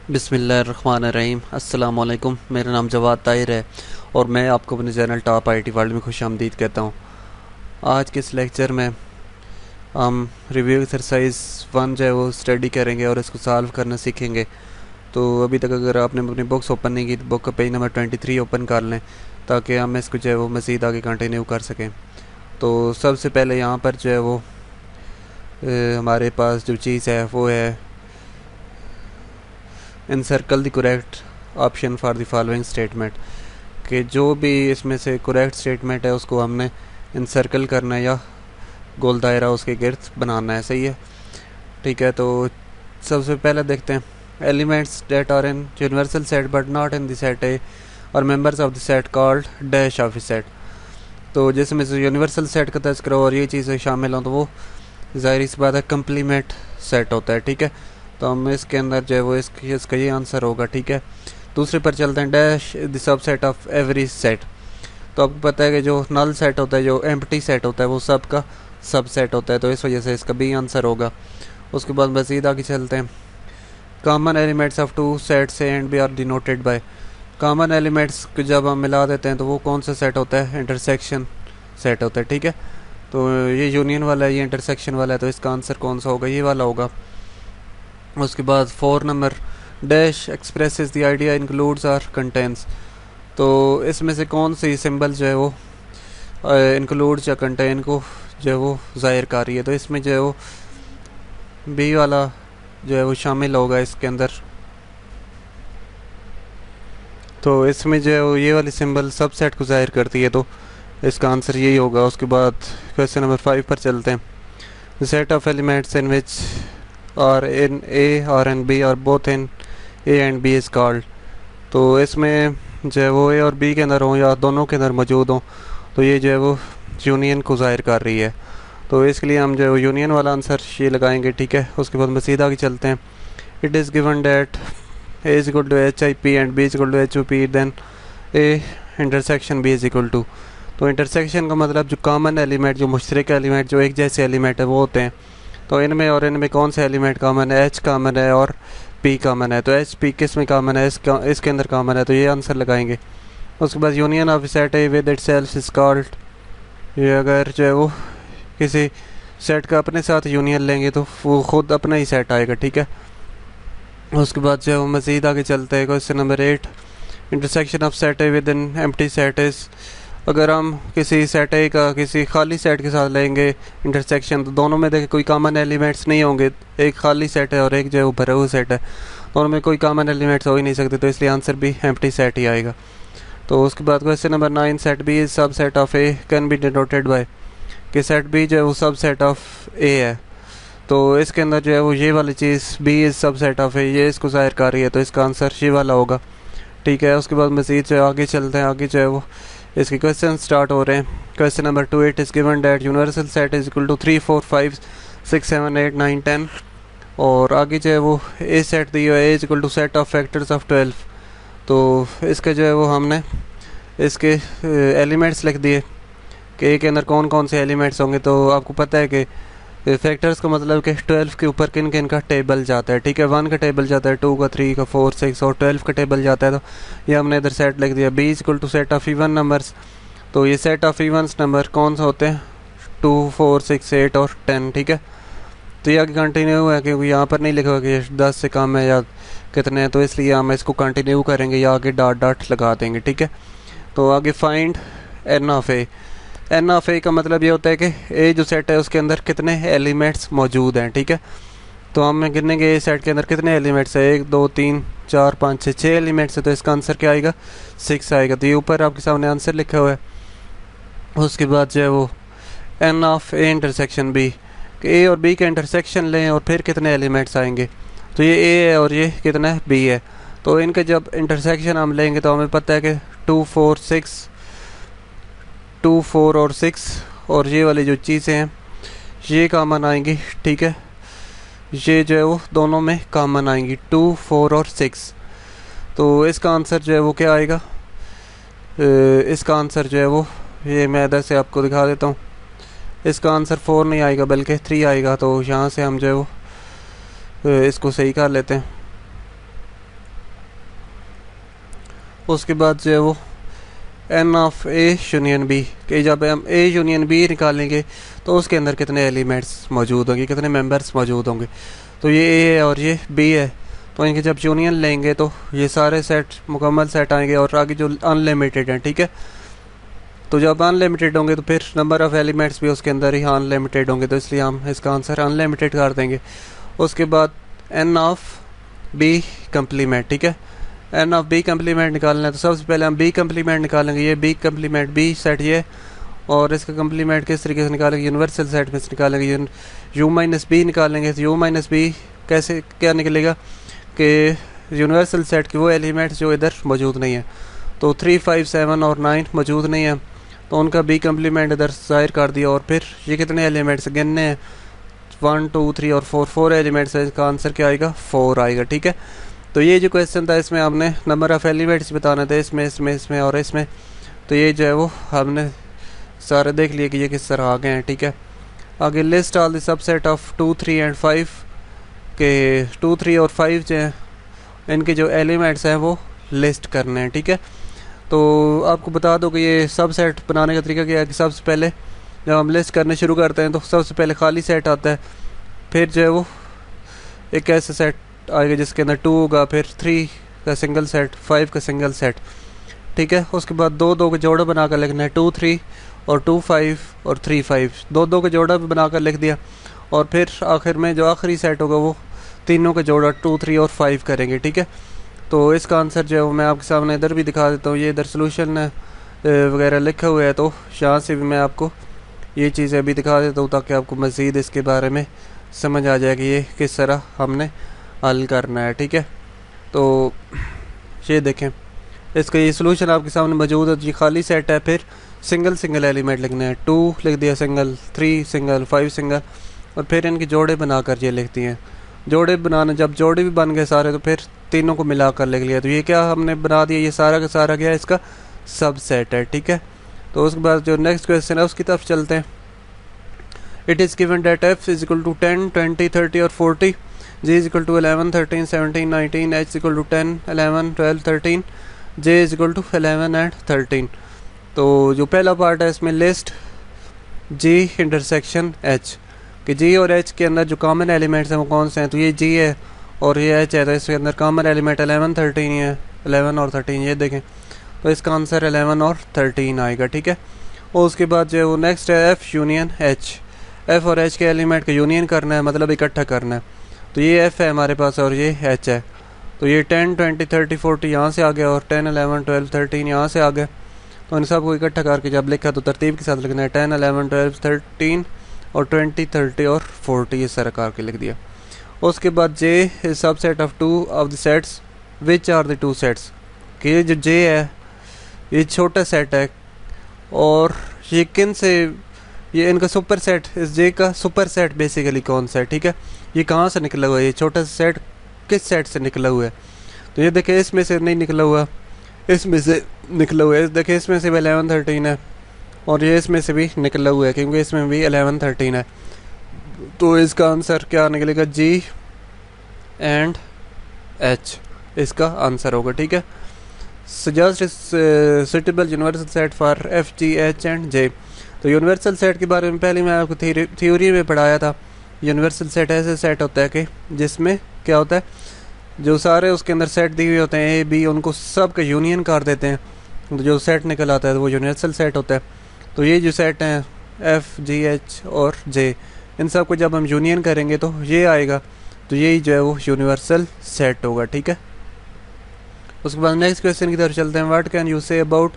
बिस्मिल्लाहिर्रहमानिर्रहीम। अस्सलाम वालेकुम। मेरा नाम जवाद ताहिर है और मैं आपको अपने चैनल टॉप आईटी वर्ल्ड में खुशामदीद कहता हूँ। आज के इस लेक्चर में हम रिव्यू एक्सरसाइज 1 जो है वो स्टडी करेंगे और इसको सॉल्व करना सीखेंगे। तो अभी तक अगर आपने अपनी बुक्स ओपन नहीं की तो बुक का पेज नंबर 23 ओपन कर लें ताकि हम इसको जो है वो मज़ीद आगे कंटिन्यू कर सकें। तो सबसे पहले यहाँ पर जो है वो हमारे पास जो चीज़ है वो है encircle the correct option for the following statement, कि जो भी इसमें से करेक्ट स्टेटमेंट है उसको हमने इनसर्कल करना है या गोल दायरा उसके गिर्द बनाना है। सही है, ठीक है। तो सबसे पहले देखते हैं elements that are in universal set but not in the set A और members of the set called dash of set. तो जिसमें से यूनिवर्सल सेट का तज़किरा और ये चीज़ें शामिल हों तो वो ज़ाहिर सी बात है कम्प्लीमेंट सेट होता है। ठीक है, तो हम इसके अंदर जो है वो इसका ये आंसर होगा। ठीक है, दूसरे पर चलते हैं dash the subset of every set. तो आपको पता है कि जो नल सेट होता है, जो एम्प्टी सेट होता है, वो सब का सबसेट होता है, तो इस वजह से इसका भी आंसर होगा। उसके बाद मज़ीद आगे चलते हैं common elements of two sets A and B are denoted by. Common elements को जब हम मिला देते हैं तो वो कौन सा सेट होता है? इंटरसेक्शन सेट होता है। ठीक है, तो ये यूनियन वाला है, ये इंटरसेक्शन वाला है, तो इसका आंसर कौन सा होगा? ये वाला होगा। उसके बाद 4 number dash expresses the idea includes or contains. तो इसमें से कौन सी सिंबल जो है वो इंक्लूड्स या कंटेन को जो है वो ज़ाहिर कर रही है? तो इसमें जो है वो बी वाला जो है वो शामिल होगा इसके अंदर। तो इसमें जो है वो ये वाली सिंबल सबसेट को ज़ाहिर करती है, तो इसका आंसर यही होगा। उसके बाद क्वेश्चन नंबर 5 पर चलते हैं set of elements in which or in A or in B or both in A and B is called. तो इसमें जो है वो ए और बी के अंदर हों या दोनों के अंदर मौजूद हों तो ये जो है वो यूनियन को ज़ाहिर कर रही है, तो इसके लिए हम जो है वो यूनियन वाला आंसर ये लगाएंगे। ठीक है, उसके बाद मज़ीद आगे चलते हैं it is given that A is equal to H I P and B is equal to H O P then A intersection B is equal to. तो इंटरसेक्शन का मतलब जो कॉमन एलिमेंट, जो मुश्तरक एलिमेंट, जो एक जैसे एलिमेंट है वो होते हैं। तो इनमें और इनमें कौन सा एलिमेंट कॉमन है? एच कॉमन है और पी कॉमन है। तो एच पी किस में कॉमन है? इसके अंदर कॉमन है, तो ये आंसर लगाएंगे। उसके बाद union of set A with itself is called. ये अगर जो है वो किसी सेट का अपने साथ यूनियन लेंगे तो वो खुद अपना ही सेट आएगा। ठीक है, उसके बाद जो है वो मज़ीद आगे चलते हैं question number 8 intersection of set A with in empty set is. अगर हम किसी सेट ए का किसी खाली सेट के साथ लेंगे इंटरसेक्शन, तो दोनों में देखें कोई कॉमन एलिमेंट्स नहीं होंगे। एक खाली सेट है और एक जो है वो भरा हुआ सेट है, दोनों में कोई कॉमन एलिमेंट्स हो ही नहीं सकते, तो इसलिए आंसर भी एम्प्टी सेट ही आएगा। तो उसके बाद question number 9 set B is subset of A can be denoted by, कि सेट बी जो है वो सब सेट ऑफ ए है। तो इसके अंदर जो है वो ये वाली चीज़ B is subset of ए, ये इसको ज़ाहिर कर रही है, तो इसका आंसर ये वाला होगा। ठीक है, उसके बाद मज़ीद जो आगे चलते हैं, आगे जो है वो इसके क्वेश्चन स्टार्ट हो रहे हैं। Question number 2 it is given that universal set is equal to 3 4 5 6 7 8 9 10 और आगे जो है वो ए सेट दी हुआ है is equal to set of factors of 12। तो इसके जो है वो हमने इसके एलिमेंट्स लिख दिए कि ए के अंदर कौन कौन से एलिमेंट्स होंगे। तो आपको पता है कि फैक्टर्स का मतलब कि 12 के ऊपर किन किन का टेबल जाता है। ठीक है, 1 का टेबल जाता है, 2 का, 3 का, 4 6 और 12 का टेबल जाता है, तो ये हमने इधर सेट लिख दिया। B equal to set of even numbers. तो ये सेट ऑफ इवन्स नंबर कौन सा होते हैं? 2 4 6 8 और 10। ठीक है, तो ये आगे कंटिन्यू हुआ है क्योंकि यहाँ पर नहीं लिखा हुआ कि 10 से कम है या कितने हैं, तो इसलिए हम इसको कंटिन्यू करेंगे या आगे डॉट डॉट लगा देंगे। ठीक है, तो आगे find N of A. N of A का मतलब ये होता है कि ए जो सेट है उसके अंदर कितने एलिमेंट्स मौजूद हैं। ठीक है, तो हम गिनेंगे ए सेट के अंदर कितने एलिमेंट्स है, 1 2 3 4 5 6 6 एलिमेंट्स है, तो इसका आंसर क्या आएगा? 6 आएगा। तो ये ऊपर आपके सामने आंसर लिखा हुआ है। उसके बाद जो है वो N of A intersection B, A और बी के इंटरसेक्शन लें और फिर कितने एलिमेंट्स आएंगे। तो ये ए है और ये कितना है? बी है। तो इनके जब इंटरसेक्शन हम लेंगे तो हमें पता है कि 2 4 6 2 4 और 6 और ये वाली जो चीज़ें हैं ये कॉमन आएंगी। ठीक है, ये जो है वो दोनों में कॉमन आएंगी 2 4 और 6। तो इसका आंसर जो है वो क्या आएगा? इसका आंसर जो है वो ये मैं इधर से आपको दिखा देता हूँ। इसका आंसर 4 नहीं आएगा बल्कि 3 आएगा। तो यहाँ से हम जो है वो इसको सही कर लेते हैं। उसके बाद जो है वो N of A union B, कि जब हम ए यूनियन बी निकालेंगे तो उसके अंदर कितने एलिमेंट्स मौजूद होंगे, कितने मेंबर्स मौजूद होंगे। तो ये ए है और ये बी है, तो इनके जब यूनियन लेंगे तो ये सारे सेट मुकम्मल सेट आएंगे और आगे जो अनलिमिटेड हैं, ठीक है। तो जब अनलिमिटेड होंगे तो फिर नंबर ऑफ़ एलिमेंट्स भी उसके अंदर ही अनलिमिटेड होंगे, तो इसलिए हम इसका आंसर अनलिमिटेड कर देंगे। उसके बाद एन ऑफ बी कम्प्लीमेंट, ठीक है। एन ऑफ बी कम्प्लीमेंट निकालना है तो सबसे पहले हम बी कम्प्लीमेंट निकालेंगे। ये बी कम्प्लीमेंट बी सेट ये, और इसका कम्प्लीमेंट किस तरीके से निकालेंगे, यूनिवर्सल सेट में से निकालेंगे। यू माइनस बी निकालेंगे तो यू माइनस बी कैसे क्या निकलेगा कि यूनिवर्सल सेट के वो एलिमेंट्स जो इधर मौजूद नहीं है। तो 3, 5, 7 और 9 मौजूद नहीं है, तो उनका बी कम्प्लीमेंट इधर ज़ाहिर कर दिया। और फिर ये कितने एलिमेंट्स गिनने हैं, 1, 2, 3 और 4 एलिमेंट्स है। इसका आंसर क्या आएगा, 4 आएगा, ठीक है। तो ये जो क्वेश्चन था इसमें हमने नंबर ऑफ़ एलिमेंट्स बताने थे, इसमें और इसमें। तो ये जो है वो हमने सारे देख लिए कि ये किस तरह आ गए हैं, ठीक है। आगे list all the subset of 2, 3 and 5 के 2, 3 और 5 जो हैं इनके जो एलिमेंट्स हैं वो लिस्ट करने हैं, ठीक है। तो आपको बता दो कि ये सब सेट बनाने का तरीका क्या है कि सबसे पहले जब हम लिस्ट करने शुरू करते हैं तो सबसे पहले खाली सेट आता है, फिर जो है वो एक ऐसा सेट आएगा जिसके अंदर 2 होगा, फिर 3 का सिंगल सेट, 5 का सिंगल सेट, ठीक है। उसके बाद 2 के जोड़ा बनाकर लिखना है, 2, 3 और 2, 5 और 3, 5, 2 के जोड़ा भी बनाकर लिख दिया। और फिर आखिर में जो आखिरी सेट होगा वो तीनों के जोड़ा 2, 3 और 5 करेंगे, ठीक है। तो इसका आंसर जो है वो मैं आपके सामने इधर भी दिखा देता हूँ। ये इधर सोल्यूशन वगैरह लिखा हुआ है, तो यहाँ से भी मैं आपको ये चीज़ें अभी दिखा देता हूँ ताकि आपको मज़ीद इसके बारे में समझ आ जाए कि ये किस तरह हमने हल करना है, ठीक है। तो ये देखें, इसका ये सोल्यूशन आपके सामने मौजूद है। ये खाली सेट है, फिर सिंगल एलिमेंट लिखने हैं, 2 लिख दिया सिंगल, 3 सिंगल, 5 सिंगल, और फिर इनके जोड़े बनाकर ये लिखती हैं। जोड़े बनाने, जब जोड़े भी बन गए सारे तो फिर तीनों को मिलाकर लिख लिया। तो ये क्या हमने बना दिया, ये सारा का सारा क्या है, इसका सब सेट है, ठीक है। तो उसके बाद जो नेक्स्ट क्वेश्चन है उसकी तरफ चलते हैं। It is given that F is equal to 10, 20, 30 और 40, G is equal to 11, 13, 17, 19, H is equal to 10, 11, 12, 13, J is equal to 11 and 13। तो जो पहला पार्ट है इसमें लिस्ट जी इंटरसेक्शन एच, कि जी और एच के अंदर जो कॉमन एलिमेंट्स हैं वो कौन से हैं। तो ये जी है और ये एच है, तो इसके अंदर कॉमन एलिमेंट 11, 13 ही है, 11 और 13 ये देखें। तो इसका आंसर 11 और 13 आएगा, ठीक है। और उसके बाद जो है वो नेक्स्ट है एफ़ यूनियन एच, एफ़ और एच के एलिमेंट का यूनियन करना है, मतलब इकट्ठा करना है। तो ये एफ़ है हमारे पास और ये एच है। तो ये 10, 20, 30, 40 यहाँ से आ गया और 10, 11, 12, 13 यहाँ से आ गए। तो इन सबको इकट्ठा करके जब लिखा तो तरतीब के साथ लिखना है, 10, 11, 12, 13 और 20, 30 और 40 इस तरह करके लिख दिया। उसके बाद J is subset of 2 of the sets which are the 2 sets, कि ये जो जे है ये छोटा सेट है और ये किन से, ये इनका सुपर सेट, इस जे का सुपर सेट बेसिकली कौन सा है, ठीक है। ये कहाँ से निकला हुआ है, ये छोटा सेट किस सेट से निकला हुआ है। तो ये देखें इसमें से नहीं निकला हुआ, इसमें से निकला हुआ है। देखें इसमें से भी 11, 13 है और ये इसमें से भी निकला हुआ है क्योंकि इसमें भी 11, 13 है। तो इसका आंसर क्या निकलेगा, जी एंड एच इसका आंसर होगा, ठीक है। Suggest suitable universal set for F, G, H and J. तो यूनिवर्सल सेट के बारे में पहले मैं आपको थ्योरी में पढ़ाया था। यूनिवर्सल सेट ऐसे सेट होता है कि जिसमें क्या होता है, जो सारे उसके अंदर सेट दिए हुए होते हैं ए बी, उनको सब का यूनियन कर देते हैं, तो जो सेट निकल आता है वो यूनिवर्सल सेट होता है। तो ये जो सेट हैं एफ, जी, एच और जे, इन सब को जब हम यूनियन करेंगे तो ये आएगा, तो यही जो है वो यूनिवर्सल सेट होगा, ठीक है। उसके बाद नेक्स्ट क्वेश्चन की तरफ चलते हैं। What can you say about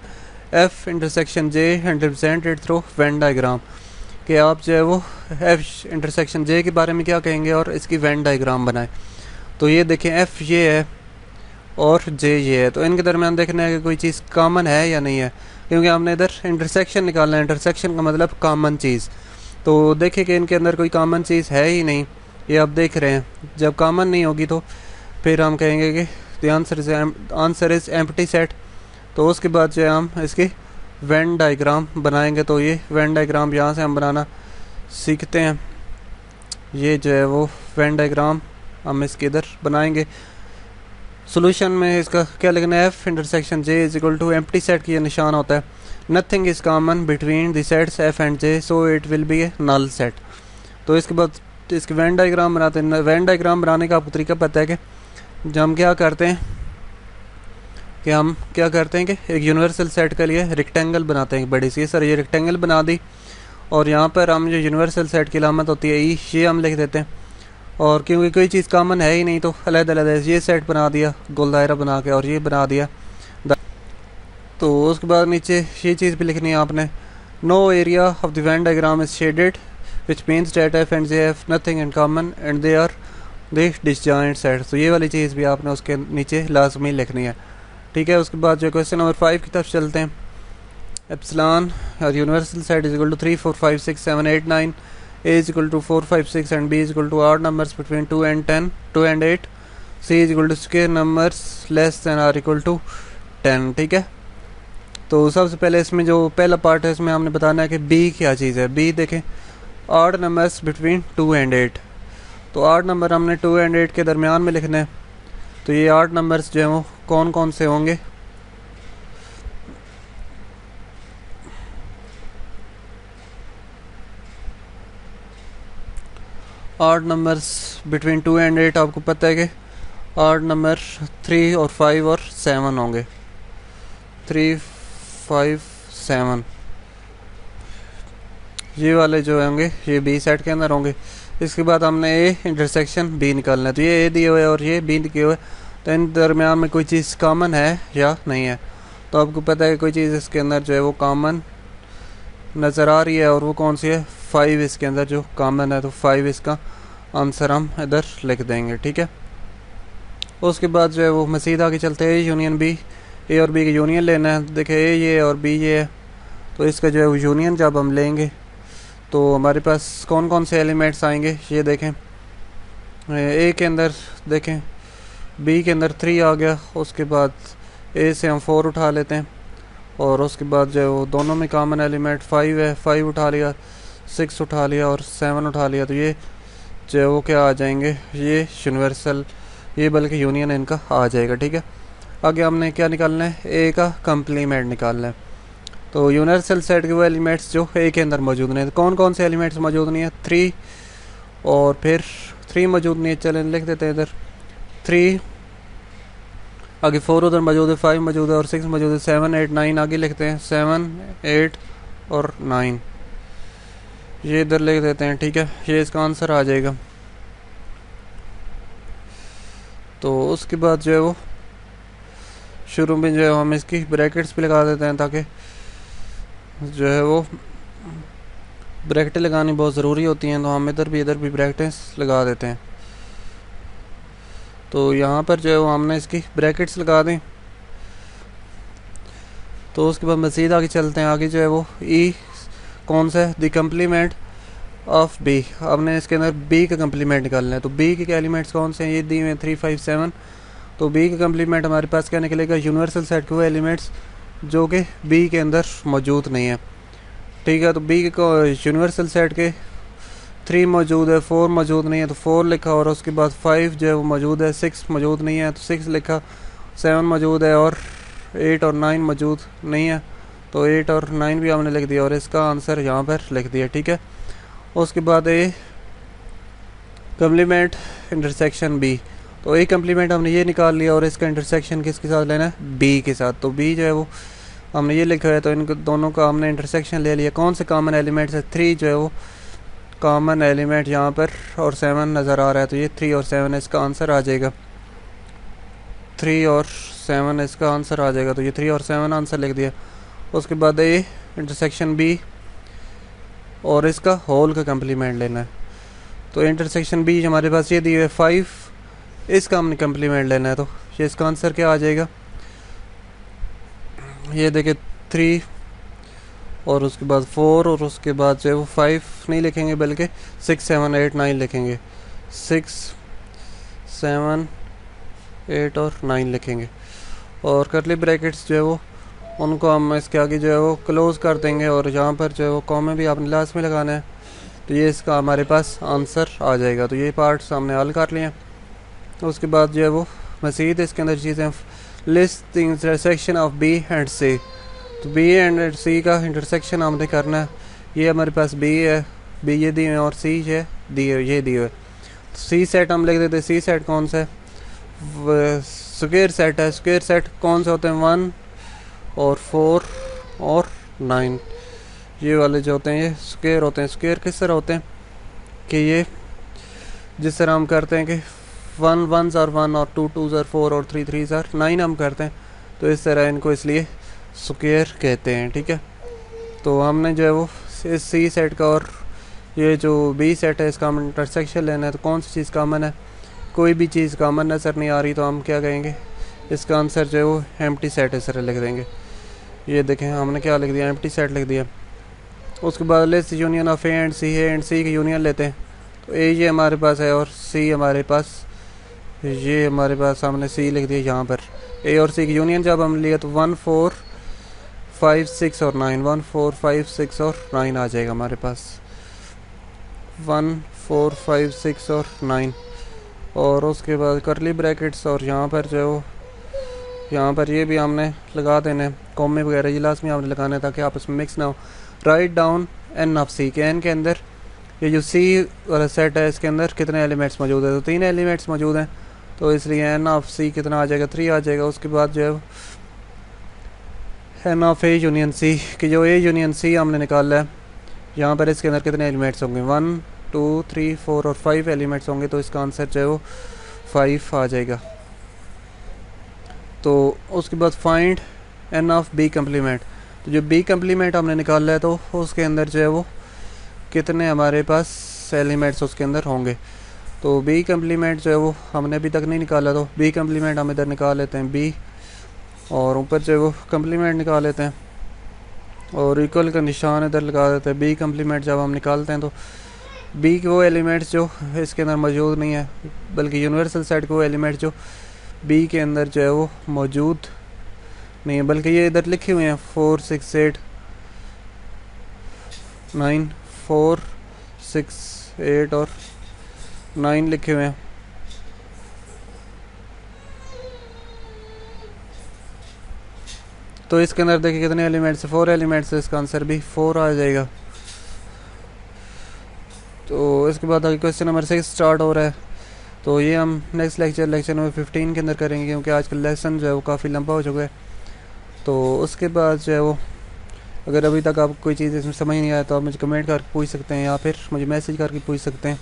F intersection J and represent it through Venn diagram, कि आप जो है वो एफ इंटरसेक्शन जे के बारे में क्या कहेंगे और इसकी वेन डायग्राम बनाएं। तो ये देखें एफ ये है और जे ये है, तो इनके दरमियान देखना है कि कोई चीज़ कॉमन है या नहीं है, क्योंकि हमने इधर इंटरसेक्शन निकालना है। इंटरसेक्शन का मतलब कॉमन चीज़। तो देखें कि इनके अंदर कोई कॉमन चीज़ है ही नहीं, ये आप देख रहे हैं। जब कॉमन नहीं होगी तो फिर हम कहेंगे कि the answer is empty set. तो उसके बाद जो है हम इसकी वेन डायग्राम बनाएंगे। तो ये वेन डायग्राम यहाँ से हम बनाना सीखते हैं। ये जो है वो वेन डायग्राम हम इसके इधर बनाएंगे। सोल्यूशन में इसका क्या लिखना है, F intersection J is equal to empty set की ये निशान होता है, nothing is common between the sets F and J so it will be a null set. तो इसके बाद इसके वेन डायग्राम बनाते हैं। वेन डायग्राम बनाने का आपको तरीका पता है कि जब हम क्या करते हैं कि एक यूनिवर्सल सेट के लिए रेक्टेंगल बनाते हैं बड़ी सी। सर ये रेक्टेंगल बना दी और यहाँ पर हम जो यूनिवर्सल सेट की अलामत होती है ई, ये हम लिख देते हैं। और क्योंकि कोई चीज़ कॉमन है ही नहीं तो अलग-अलग ये सेट बना दिया गोल दायरा बना के और ये बना दिया। तो उसके बाद नीचे ये चीज़ भी लिखनी है आपने, no area of the Venn diagram is shaded which means that F and J F nothing in common and they are the disjoint sets. तो ये वाली चीज़ भी आपने उसके नीचे लाजमी लिखनी है, ठीक है। उसके बाद जो क्वेश्चन नंबर 5 की तरफ चलते हैं। Epsilon or universal set is equal to 3 4 5 6 7 8 9, A is equal to 4 5 6 and B is equal to odd numbers between 2 and 10 2 and 8, C is equal to square numbers less than or equal to 10, ठीक है। तो सबसे पहले इसमें जो पहला part है इसमें हमने बताना है कि B क्या चीज़ है। B देखें, odd numbers between 2 and 8, तो odd नंबर हमने 2 and 8 के दरमियान में लिखना है। तो ये odd numbers जो है वो कौन कौन से होंगे, आठ नंबर्स बिटवीन 2 एंड 8 आपको पता है कि आठ नंबर 3 और 5 और 7 होंगे, 3 5 7 ये वाले जो होंगे ये बी सेट के अंदर होंगे। इसके बाद हमने ए इंटरसेक्शन बी निकालना है। तो ये ए दिए हुए और ये बी दिए हुए, तो इन दरमियान में कोई चीज़ कॉमन है या नहीं है। तो आपको पता है कि कोई चीज़ इसके अंदर जो है वो कॉमन नज़र आ रही है और वो कौन सी है, 5 इसके अंदर जो कॉमन है। तो 5 इसका आंसर हम इधर लिख देंगे, ठीक है। उसके बाद जो है वो मज़ीद आगे चलते हैं, यूनियन बी, ए और बी का यूनियन लेना है। देखिए ए ये और बी ये है, तो इसका जो है वो यूनियन जब हम लेंगे तो हमारे पास कौन कौन से एलिमेंट्स आएंगे ये देखें। ए के अंदर देखें बी के अंदर 3 आ गया, उसके बाद ए से हम 4 उठा लेते हैं और उसके बाद जो है वो दोनों में कॉमन एलिमेंट 5 है, 5 उठा लिया, 6 उठा लिया और 7 उठा लिया। तो ये जो है वो क्या आ जाएंगे, ये यूनिवर्सल, ये बल्कि यूनियन इनका आ जाएगा, ठीक है। आगे हमने क्या निकालना है, ए का कम्प्लीमेंट निकालना है। तो यूनिवर्सल सेट के वो एलिमेंट्स जो ए के अंदर मौजूद नहीं है, तो कौन कौन से एलिमेंट्स मौजूद नहीं है, 3 और फिर 3 मौजूद नहीं है, चलें लिख देते हैं इधर 3, आगे 4 उधर मौजूद है, 5 मौजूद है और 6 मौजूद है, 7 8 9 आगे लिखते हैं, 7 8 और 9 ये इधर लिख देते हैं, ठीक है। ये इसका आंसर आ जाएगा। तो उसके बाद जो है वो शुरू में जो है हम इसकी ब्रैकेट्स भी लगा देते हैं ताकि जो है वो ब्रैकेटें लगानी बहुत ज़रूरी होती हैं, तो हम इधर भी ब्रैकेट्स लगा देते हैं। तो यहाँ पर जो है वो हमने इसकी ब्रैकेट्स लगा दें। तो उसके बाद मज़ीद आगे चलते हैं। आगे जो है वो ई कौन सा है, द कम्प्लीमेंट ऑफ बी, आपने इसके अंदर बी का कम्प्लीमेंट निकालना है। तो बी के एलिमेंट्स कौन से हैं, ये दी हुए 3 5 7। तो बी का कम्प्लीमेंट हमारे पास क्या निकलेगा, यूनिवर्सल सेट के वो एलिमेंट्स जो कि बी के अंदर मौजूद नहीं है, ठीक है। तो बी के यूनिवर्सल सेट के 3 मौजूद है, 4 मौजूद नहीं है तो 4 लिखा, और उसके बाद 5 जो है वो मौजूद है, 6 मौजूद नहीं है तो 6 लिखा, 7 मौजूद है और 8 और 9 मौजूद नहीं है तो 8 और 9 भी हमने लिख दिया और इसका आंसर यहाँ पर लिख दिया, ठीक है। उसके बाद ए कम्प्लीमेंट इंटरसेक्शन बी, तो ए कम्प्लीमेंट हमने ये निकाल लिया और इसका इंटरसेक्शन किसके साथ लेना है, बी के साथ। तो बी जो है वो हमने ये लिखा है, तो इन दोनों का हमने इंटरसेक्शन ले लिया। कौन से कॉमन एलिमेंट्स है, 3 जो है वो कॉमन एलिमेंट यहाँ पर और 7 नज़र आ रहा है, तो ये 3 और 7 इसका आंसर आ जाएगा, 3 और 7 इसका आंसर आ जाएगा। तो ये 3 और 7 आंसर लिख दिया। उसके बाद ए इंटरसेक्शन बी और इसका होल का कम्प्लीमेंट लेना है। तो इंटरसेक्शन बी हमारे पास ये दी है 5, इसका हमने कम्प्लीमेंट लेना है। तो ये इसका आंसर क्या आ जाएगा, ये देखिए 3 और उसके बाद 4 और उसके बाद जो है वो 5 नहीं लिखेंगे बल्कि 6 7 8 9 लिखेंगे, 6 7 8 और 9 लिखेंगे। और करली ब्रैकेट्स जो है वो उनको हम इसके आगे जो है वो क्लोज़ कर देंगे और यहाँ पर जो है वो कॉमा भी आपने लास्ट में लगाना है। तो ये इसका हमारे पास आंसर आ जाएगा। तो ये पार्ट्स हमने हल कर लिए। उसके बाद जो है वो मज़ीद इसके अंदर चीज़ें list the intersection of B and C. तो बी एंड सी का इंटरसेक्शन हमने करना है। ये हमारे पास बी है, बी ये दिए हुए और सी है दिए ये दिए हुए। सी सेट हम लिख देते हैं। सी सेट कौन सा है? स्क्वायर सेट है। स्क्वायर सेट कौन से होते हैं? 1 और 4 और 9, ये वाले जो होते हैं ये स्क्वायर होते हैं। स्क्वायर किस तरह होते हैं कि ये जिस तरह हम करते हैं कि 1 1s are 1 और 2 2s are 4 और 3 3s are 9 हम करते हैं, तो इस तरह इनको इसलिए स्क्वायर कहते हैं। ठीक है, तो हमने जो है वो इस सी सेट का और ये जो बी सेट है इसका हम इंटरसेक्शन लेना है। तो कौन सी चीज़ कॉमन है? कोई भी चीज़ कॉमन नज़र नहीं आ रही, तो हम क्या कहेंगे? इसका आंसर जो है वो एम्प्टी सेट इस तरह लिख देंगे। ये देखें हमने क्या लिख दिया? एम्प्टी सेट लिख दिया। उसके बाद let's union of A and C है, एंड सी की यूनियन लेते हैं। तो ए ये हमारे पास है और सी हमारे पास, ये हमारे पास हमने सी लिख दिया यहाँ पर। ए और सी की यूनियन जब हम लिए तो 1 4 5 6 और 9, 1 4 5 6 और 9 आ जाएगा हमारे पास। 1 4 5 6 और 9, और उसके बाद करली ब्रैकेट्स, और यहाँ पर जो है वो यहाँ पर ये भी हमने लगा देने, कॉमे वगैरह ये लास्ट में हमने लगाना है ताकि आपस में मिक्स ना हो। राइट डाउन एन ऑफ सी के, एन के अंदर ये जो सी वाला सेट है इसके अंदर कितने एलिमेंट्स मौजूद है? तो 3 एलिमेंट्स मौजूद हैं, तो इसलिए एन ऑफ सी कितना आ जाएगा? 3 आ जाएगा। उसके बाद जो है N of A union C कि जो ए यूनियन सी हमने निकाला है, यहाँ पर इसके अंदर कितने एलिमेंट्स होंगे? 1 2 3 4 और 5 एलिमेंट्स होंगे, तो इसका आंसर जो है वो 5 आ जाएगा। तो उसके बाद find N of B complement, तो जो बी कम्प्लीमेंट हमने निकाला है तो उसके अंदर जो है वो कितने हमारे पास एलिमेंट्स उसके अंदर होंगे? तो बी कम्प्लीमेंट जो है वो हमने अभी तक नहीं निकाला, तो बी कम्प्लीमेंट हम इधर निकाल लेते हैं बी, और ऊपर जो है वो कम्प्लीमेंट निकाल लेते हैं और इक्वल का निशान इधर लगा देते हैं। बी कम्प्लीमेंट जब हम निकालते हैं तो बी के वो एलिमेंट्स जो इसके अंदर मौजूद नहीं है, बल्कि यूनिवर्सल सेट के वो एलिमेंट जो बी के अंदर जो है वो मौजूद नहीं है, बल्कि ये इधर लिखे हुए हैं 4 6 8 9, 4 6 8 और 9 लिखे हुए हैं। तो इसके अंदर देखिए कितने एलिमेंट्स है? 4 एलिमेंट्स है, इसका आंसर भी 4 आ जाएगा। तो इसके बाद आगे क्वेश्चन नंबर 6 स्टार्ट हो रहा है, तो ये हम नेक्स्ट लेक्चर नंबर 15 के अंदर करेंगे, क्योंकि आज का लेसन जो है वो काफ़ी लंबा हो चुका है। तो उसके बाद जो है वो अगर अभी तक आपको कोई चीज़ इसमें समझ नहीं आया तो आप मुझे कमेंट करके पूछ सकते हैं या फिर मुझे मैसेज करके पूछ सकते हैं।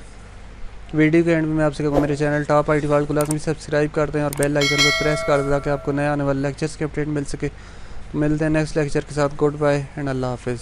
वीडियो के एंड में मैं आपसे कहूँगा मेरे चैनल टॉप IT वर्ल्ड को लाजमी सब्सक्राइब कर दें और बेल आइकन को प्रेस कर दें ताकि आपको नए आने वाले लेक्चर्स के अपडेट मिल सके। मिलते हैं नेक्स्ट लेक्चर के साथ। गुड बाय एंड अल्लाह हाफिज़।